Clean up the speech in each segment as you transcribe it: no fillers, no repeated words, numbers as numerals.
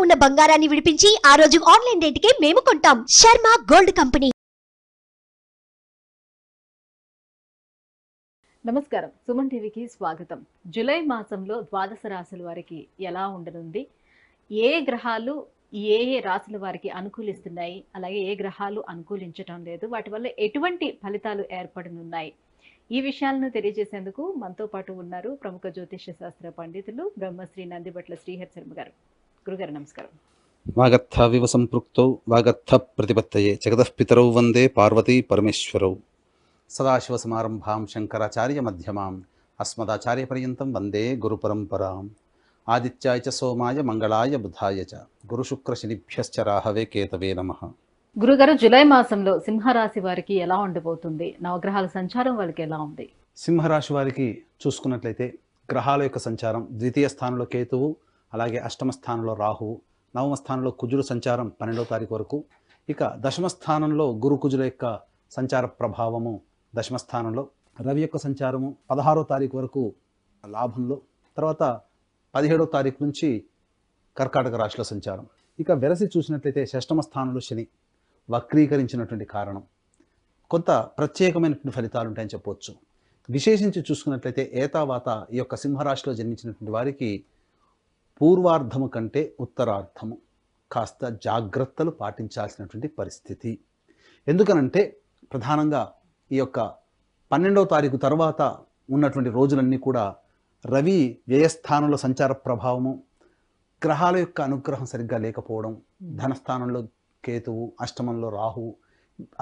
ఉన్న బంగారాన్ని విడిపించి ఆ రోజు ఆన్లైన్ రేటుకే మేము కొంటాం. Sharma gold company. నమస్కారం, సుమన్ టీవీకి స్వాగతం. జూలై మాసంలో ద్వాదశ రాశుల వారికి ఎలా ఉండనుంది, ఏ గ్రహాలు ఏ రాశుల వారికి అనుకూలిస్తున్నాయి, అలాగే ఏ గ్రహాలు అనుకూలించటం లేదు, వాటి వల్ల ఎటువంటి ఫలితాలు ఏర్పడనున్నాయి, ఈ విషయాలను తెలియజేసేందుకు మనతో పాటు ఉన్నారు ప్రముఖ జ్యోతిష్య శాస్త్ర పండితులు బ్రహ్మశ్రీ నందిబట్ల శ్రీహరి శర్మ గారు. గురుగారు నమస్కారం. వాగర్థావివ సంపృక్తౌ వాగర్థ ప్రతిపత్తయే జగతః పితరౌ వందే పార్వతీ పరమేశ్వరౌ. సదాశివసమారంభాం శంకరాచార్య మధ్యమాం అస్మదాచార్య పర్యంతం వందే గురుపరంపరాం. ఆదిత్యాయ చ సోమాయ మంగళాయ బుధాయ చ గురుశుక్ర శనిభ్యశ్చ రాహవే కేతవే నమః. గురుగారు, జూలై మాసంలో సింహరాశి వారికి ఎలా ఉండబోతుంది? నవగ్రహాల సంచారం వాళ్ళకి ఎలా ఉంది? సింహరాశి వారికి చూసుకున్నట్లయితే గ్రహాల యొక్క సంచారం ద్వితీయ స్థానంలో కేతువు, అలాగే అష్టమ స్థానంలో రాహువు, నవమ స్థానంలో కుజుడు సంచారం 12వ తారీఖు వరకు. ఇక దశమ స్థానంలో గురు కుజుల యొక్క సంచార ప్రభావము దశమ స్థానంలో. రవి యొక్క సంచారము 16వ తారీఖు వరకు లాభంలో, తర్వాత 17వ తారీఖు నుంచి కర్కాటక రాశిలో సంచారం. ఇక వెరసి చూసినట్లయితే షష్టమ స్థానంలో శని వక్రీకరించినటువంటి కారణం కొంత ప్రత్యేకమైనటువంటి ఫలితాలు ఉంటాయని చెప్పవచ్చు. విశేషించి చూసుకున్నట్లయితే ఏతావాత ఈ యొక్క సింహరాశిలో జన్మించినటువంటి వారికి పూర్వార్ధము కంటే ఉత్తరార్ధము కాస్త జాగ్రత్తలు పాటించాల్సినటువంటి పరిస్థితి. ఎందుకనంటే ప్రధానంగా ఈ యొక్క 12వ తారీఖు తర్వాత ఉన్నటువంటి రోజులన్నీ కూడా రవి వ్యయస్థానంలో సంచార ప్రభావము, గ్రహాల యొక్క అనుగ్రహం సరిగ్గా లేకపోవడం, ధనస్థానంలో కేతువు, అష్టమంలో రాహువు,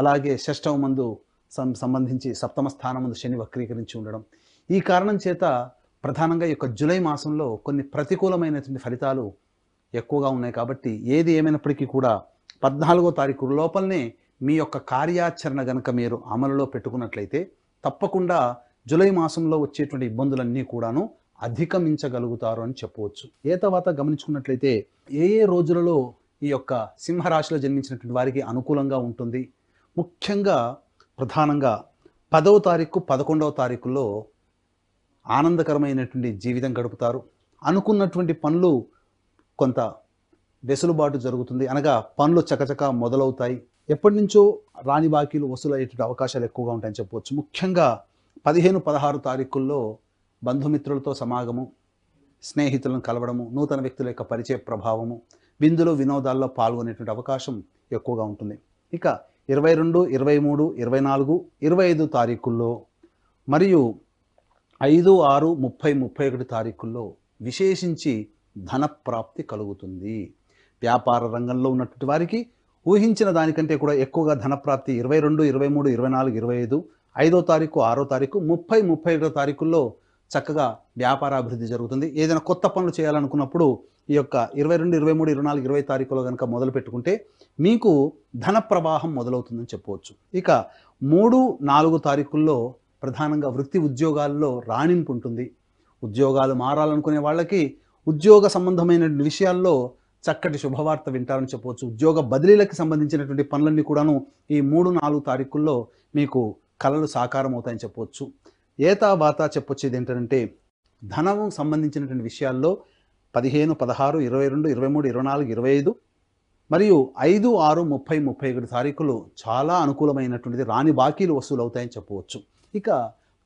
అలాగే షష్టమ మందు సంబంధించి సప్తమ స్థానం ముందు శని వక్రీకరించి ఉండడం, ఈ కారణం చేత ప్రధానంగా ఈ యొక్క జూలై మాసంలో కొన్ని ప్రతికూలమైనటువంటి ఫలితాలు ఎక్కువగా ఉన్నాయి. కాబట్టి ఏది ఏమైనప్పటికీ కూడా 14వ తారీఖు లోపలనే మీ యొక్క కార్యాచరణ గనక మీరు అమలులో పెట్టుకున్నట్లయితే తప్పకుండా జూలై మాసంలో వచ్చేటువంటి ఇబ్బందులన్నీ కూడాను అధిగమించగలుగుతారు అని చెప్పవచ్చు. ఏ తర్వాత గమనించుకున్నట్లయితే ఏ రోజులలో ఈ యొక్క సింహరాశిలో జన్మించినటువంటి వారికి అనుకూలంగా ఉంటుంది, ముఖ్యంగా ప్రధానంగా 10వ తారీఖు 11వ తారీఖుల్లో ఆనందకరమైనటువంటి జీవితం గడుపుతారు. అనుకున్నటువంటి పనులు కొంత వెసులుబాటు జరుగుతుంది, అనగా పనులు చకచక మొదలవుతాయి. ఎప్పటి నుంచో రాని బాకీలు వసూలయ్యేటువంటి అవకాశాలు ఎక్కువగా ఉంటాయని చెప్పవచ్చు. ముఖ్యంగా 15, 16 తారీఖుల్లో బంధుమిత్రులతో సమాగము, స్నేహితులను కలవడము, నూతన వ్యక్తుల యొక్క పరిచయ ప్రభావము, విందులు వినోదాల్లో పాల్గొనేటువంటి అవకాశం ఎక్కువగా ఉంటుంది. ఇక 22, 23, 24, 25 తారీఖుల్లో మరియు 5, 6, 30, 31 తారీఖుల్లో విశేషించి ధన ప్రాప్తి కలుగుతుంది. వ్యాపార రంగంలో ఉన్నటువంటి వారికి ఊహించిన దానికంటే కూడా ఎక్కువగా ధనప్రాప్తి 22, 23, 24, 25, 5వ తారీఖు, 6వ తారీఖు, 30, 31 తారీఖుల్లో చక్కగా వ్యాపారాభివృద్ధి జరుగుతుంది. ఏదైనా కొత్త పనులు చేయాలనుకున్నప్పుడు ఈ యొక్క 22, 23, 24, 20 తారీఖులో కనుక మొదలు పెట్టుకుంటే మీకు ధన ప్రవాహం మొదలవుతుందని చెప్పవచ్చు. ఇక 3, 4 తారీఖుల్లో ప్రధానంగా వృత్తి ఉద్యోగాల్లో రాణింపు ఉంటుంది. ఉద్యోగాలు మారాలనుకునే వాళ్ళకి ఉద్యోగ సంబంధమైన విషయాల్లో చక్కటి శుభవార్త వింటారని చెప్పవచ్చు. ఉద్యోగ బదిలీలకు సంబంధించినటువంటి పనులన్నీ కూడాను ఈ 3, 4 తారీఖుల్లో మీకు కలలు సాకారం అవుతాయని చెప్పవచ్చు. ఏతావాత చెప్పొచ్చేది ఏంటంటే ధనము సంబంధించినటువంటి విషయాల్లో 15, 16, 22, 23, 24, 25 మరియు 5, 6, 30, 31 తారీఖులు చాలా అనుకూలమైనటువంటిది. రాని బాకీలు వసూలు అవుతాయని చెప్పవచ్చు. ఇక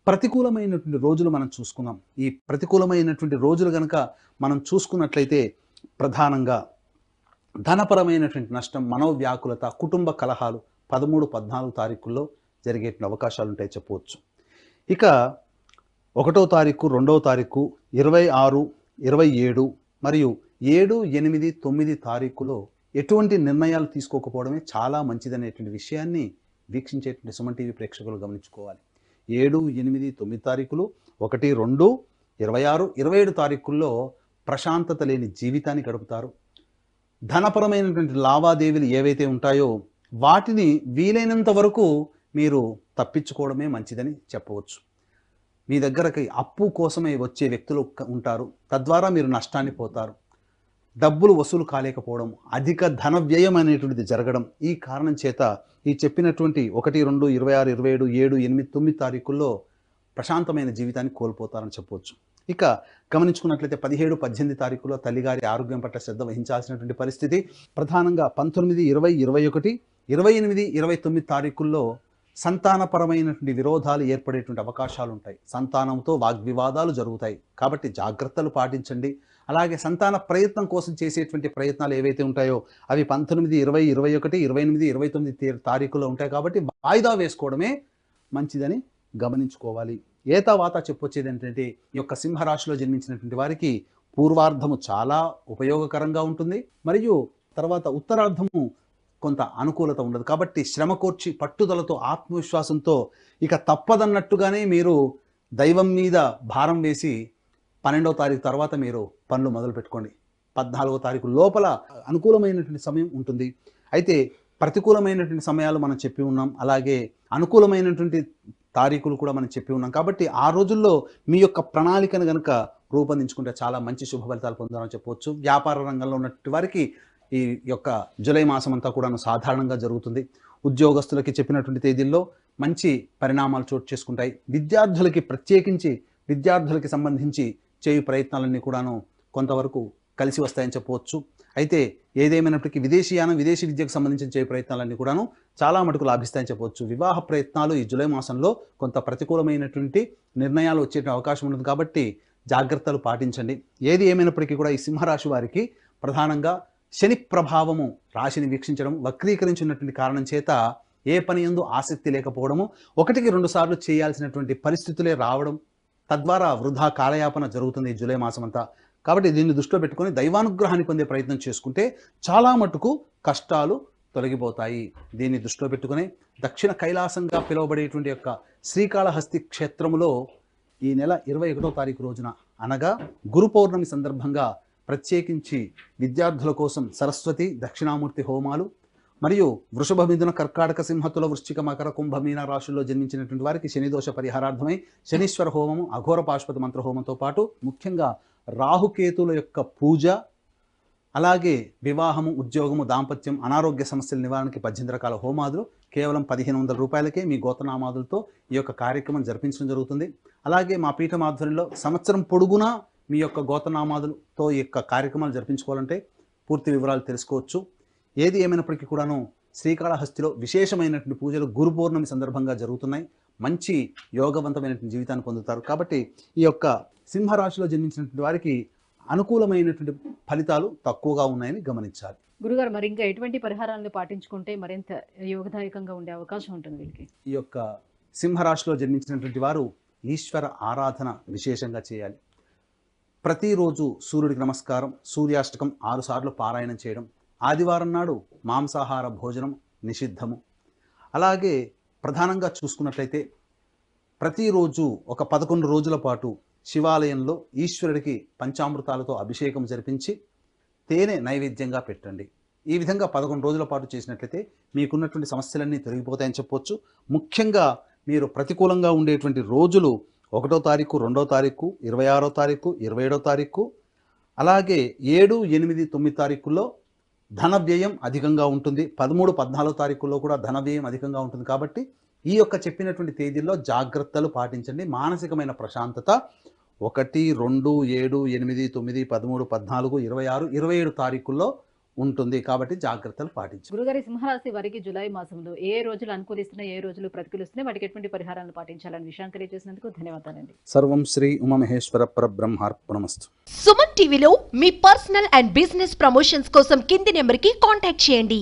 ప్రతికూలమైనటువంటి రోజులు మనం చూసుకున్నాం. ఈ ప్రతికూలమైనటువంటి రోజులు కనుక మనం చూసుకున్నట్లయితే ప్రధానంగా ధనపరమైనటువంటి నష్టం, మనోవ్యాకులత, కుటుంబ కలహాలు 13, 14 తారీఖుల్లో జరిగే అవకాశాలు ఉంటాయి చెప్పవచ్చు. ఇక 1వ తారీఖు, 2వ తారీఖు, 26, 27 మరియు 7, 8, 9 తారీఖులో ఎటువంటి నిర్ణయాలు తీసుకోకపోవడమే చాలా మంచిదనేటువంటి విషయాన్ని వీక్షించేటువంటి సుమన్ టీవీ ప్రేక్షకులు గమనించుకోవాలి. 7, 8, 9 తారీఖులు, 1, 2, 26, 27 తారీఖుల్లో ప్రశాంతత లేని జీవితాన్ని గడుపుతారు. ధనపరమైనటువంటి లావాదేవీలు ఏవైతే ఉంటాయో వాటిని వీలైనంత వరకు మీరు తప్పించుకోవడమే మంచిదని చెప్పవచ్చు. మీ దగ్గరకి అప్పు కోసమే వచ్చే వ్యక్తులు ఉంటారు, తద్వారా మీరు నష్టాన్ని పోతారు. డబ్బులు వసూలు కాలేకపోవడం, అధిక ధన వ్యయం అనేటువంటిది జరగడం, ఈ కారణం చేత ఈ చెప్పినటువంటి 1, 2, 26, 27, 7, 8, 9 తారీఖుల్లో ప్రశాంతమైన జీవితాన్ని కోల్పోతారని చెప్పవచ్చు. ఇక గమనించుకున్నట్లయితే 17, 18 తారీఖులో తల్లిగారి ఆరోగ్యం పట్ల శ్రద్ధ వహించాల్సినటువంటి పరిస్థితి. ప్రధానంగా 19, 20, 21, 28, 29 తారీఖుల్లో సంతానపరమైనటువంటి విరోధాలు ఏర్పడేటువంటి అవకాశాలు ఉంటాయి. సంతానంతో వాగ్వివాదాలు జరుగుతాయి. కాబట్టి జాగ్రత్తలు పాటించండి. అలాగే సంతాన ప్రయత్నం కోసం చేసేటువంటి ప్రయత్నాలు ఏవైతే ఉంటాయో అవి 19, 20, 21, 28, 29 తారీఖులో ఉంటాయి. కాబట్టి వాయిదా వేసుకోవడమే మంచిదని గమనించుకోవాలి. ఏతావాత చెప్పొచ్చేది ఏంటంటే ఈ యొక్క సింహరాశిలో జన్మించినటువంటి వారికి పూర్వార్ధము చాలా ఉపయోగకరంగా ఉంటుంది, మరియు తర్వాత ఉత్తరార్ధము కొంత అనుకూలత ఉండదు. కాబట్టి శ్రమ కోర్చి పట్టుదలతో ఆత్మవిశ్వాసంతో ఇక తప్పదన్నట్టుగానే మీరు దైవం మీద భారం వేసి 12వ తారీఖు తర్వాత మీరు పనులు మొదలు పెట్టుకోండి. 14వ తారీఖు లోపల అనుకూలమైనటువంటి సమయం ఉంటుంది. అయితే ప్రతికూలమైనటువంటి సమయాలు మనం చెప్పి ఉన్నాం, అలాగే అనుకూలమైనటువంటి తారీఖులు కూడా మనం చెప్పి ఉన్నాం. కాబట్టి ఆ రోజుల్లో మీ యొక్క ప్రణాళికను కనుక రూపొందించుకుంటే చాలా మంచి శుభ ఫలితాలు పొందాలని చెప్పవచ్చు. వ్యాపార రంగంలో ఉన్నటువంటి వారికి ఈ యొక్క జూలై మాసం అంతా కూడా సాధారణంగా జరుగుతుంది. ఉద్యోగస్తులకి చెప్పినటువంటి తేదీల్లో మంచి పరిణామాలు చోటు చేసుకుంటాయి. విద్యార్థులకి ప్రత్యేకించి విద్యార్థులకి సంబంధించి చేయు ప్రయత్నాలన్నీ కూడాను కొంతవరకు కలిసి వస్తాయని చెప్పవచ్చు. అయితే ఏదేమైనప్పటికీ విదేశీయానం, విదేశీ విద్యకు సంబంధించిన చేయు ప్రయత్నాలన్నీ కూడాను చాలా మటుకు లాభిస్తాయని చెప్పవచ్చు. వివాహ ప్రయత్నాలు ఈ జూలై మాసంలో కొంత ప్రతికూలమైనటువంటి నిర్ణయాలు వచ్చే అవకాశం ఉంటుంది. కాబట్టి జాగ్రత్తలు పాటించండి. ఏది ఏమైనప్పటికీ కూడా ఈ సింహరాశి వారికి ప్రధానంగా శని ప్రభావము రాశిని వీక్షించడం, వక్రీకరించినటువంటి కారణం చేత ఏ పని యందు ఆసక్తి లేకపోవడము, 1కి 2 సార్లు చేయాల్సినటువంటి పరిస్థితులే రావడం, తద్వారా వృధా కాలయాపన జరుగుతుంది ఈ జూలై మాసం అంతా. కాబట్టి దీన్ని దృష్టిలో పెట్టుకొని దైవానుగ్రహాన్ని పొందే ప్రయత్నం చేసుకుంటే చాలా మటుకు కష్టాలు తొలగిపోతాయి. దీన్ని దృష్టిలో పెట్టుకుని దక్షిణ కైలాసంగా పిలువబడేటువంటి యొక్క శ్రీకాళహస్తి క్షేత్రములో ఈ నెల 21వ తారీఖు రోజున అనగా గురు పౌర్ణమి సందర్భంగా ప్రత్యేకించి విద్యార్థుల కోసం సరస్వతి దక్షిణామూర్తి హోమాలు, మరియు వృషభ, మిథున, కర్కాటక, సింహతుల, వృశ్చిక, మకర, కుంభ, మీన రాశుల్లో జన్మించినటువంటి వారికి శనిదోష పరిహారార్థమై శనీశ్వర హోమము, అఘోర పాశుపత మంత్ర హోమంతో పాటు ముఖ్యంగా రాహుకేతుల యొక్క పూజ, అలాగే వివాహము, ఉద్యోగము, దాంపత్యం, అనారోగ్య సమస్యల నివారణకి 18 రకాల హోమాదులు కేవలం 1500 రూపాయలకే మీ గోతనామాదులతో ఈ యొక్క కార్యక్రమం జరిపించడం జరుగుతుంది. అలాగే మా పీఠం ఆధ్వర్యంలో సంవత్సరం పొడుగునా మీ యొక్క గోతనామాదులతో ఈ యొక్క కార్యక్రమాలు జరిపించుకోవాలంటే పూర్తి వివరాలు తెలుసుకోవచ్చు. ఏది ఏమైనప్పటికీ కూడాను శ్రీకాళహస్తిలో విశేషమైనటువంటి పూజలు గురు పౌర్ణమి సందర్భంగా జరుగుతున్నాయి. మంచి యోగవంతమైనటువంటి జీవితాన్ని పొందుతారు. కాబట్టి ఈ యొక్క సింహరాశిలో జన్మించినటువంటి వారికి అనుకూలమైనటువంటి ఫలితాలు తక్కువగా ఉన్నాయని గమనించాలి. గురుగారు, మరి ఇంకా ఎటువంటి పరిహారాలను పాటించుకుంటే మరింత యోగదాయకంగా ఉండే అవకాశం ఉంటుంది వీళ్ళకి? ఈ యొక్క సింహరాశిలో జన్మించినటువంటి వారు ఈశ్వర ఆరాధన విశేషంగా చేయాలి. ప్రతిరోజు సూర్యుడికి నమస్కారం, సూర్యాష్టకం 6 సార్లు పారాయణం చేయడం, ఆదివారం నాడు మాంసాహార భోజనం నిషిద్ధము. అలాగే ప్రధానంగా చూసుకున్నట్లయితే ప్రతిరోజు ఒక 11 రోజుల పాటు శివాలయంలో ఈశ్వరుడికి పంచామృతాలతో అభిషేకం జరిపించి తేనె నైవేద్యంగా పెట్టండి. ఈ విధంగా 11 రోజుల పాటు చేసినట్లయితే మీకున్నటువంటి సమస్యలన్నీ తొలగిపోతాయని చెప్పొచ్చు. ముఖ్యంగా మీరు ప్రతికూలంగా ఉండేటువంటి రోజులు 1వ తారీఖు, 2వ తారీఖు, 26వ తారీఖు, 27వ తారీఖు, అలాగే 7, 8, 9 తారీఖుల్లో ధన వ్యయం అధికంగా ఉంటుంది. 13, 14వ తారీఖుల్లో కూడా ధన వ్యయం అధికంగా ఉంటుంది. కాబట్టి ఈ యొక్క చెప్పినటువంటి తేదీల్లో జాగ్రత్తలు పాటించండి. మానసికమైన ప్రశాంతత 1, 2, 7, 8, 9, 13, 14, 26, 27 తారీఖుల్లో ఉంటుంది. కాబట్టి జాగ్రత్తలు పాటించండి. గురుగారి, సింహరాశి వారికి జూలై మాసంలో ఏ రోజులు అనుకూలిస్తున్నాయి, ఏ రోజులు ప్రతికూలిస్తున్నాయి, వాటికి ఎటువంటి పరిహారాలను పాటించాలని విషయాన్ని తెలియజేసినందుకు ధన్యవాదాలండి. సర్వం శ్రీ ఉమామహేశ్వర పరబ్రహ్మార్పణమస్తు. సుమన్ టీవీలో మీ పర్సనల్ అండ్ బిజినెస్ ప్రమోషన్స్ కోసం కింది నెంబర్కి కాంటాక్ట్ చేయండి.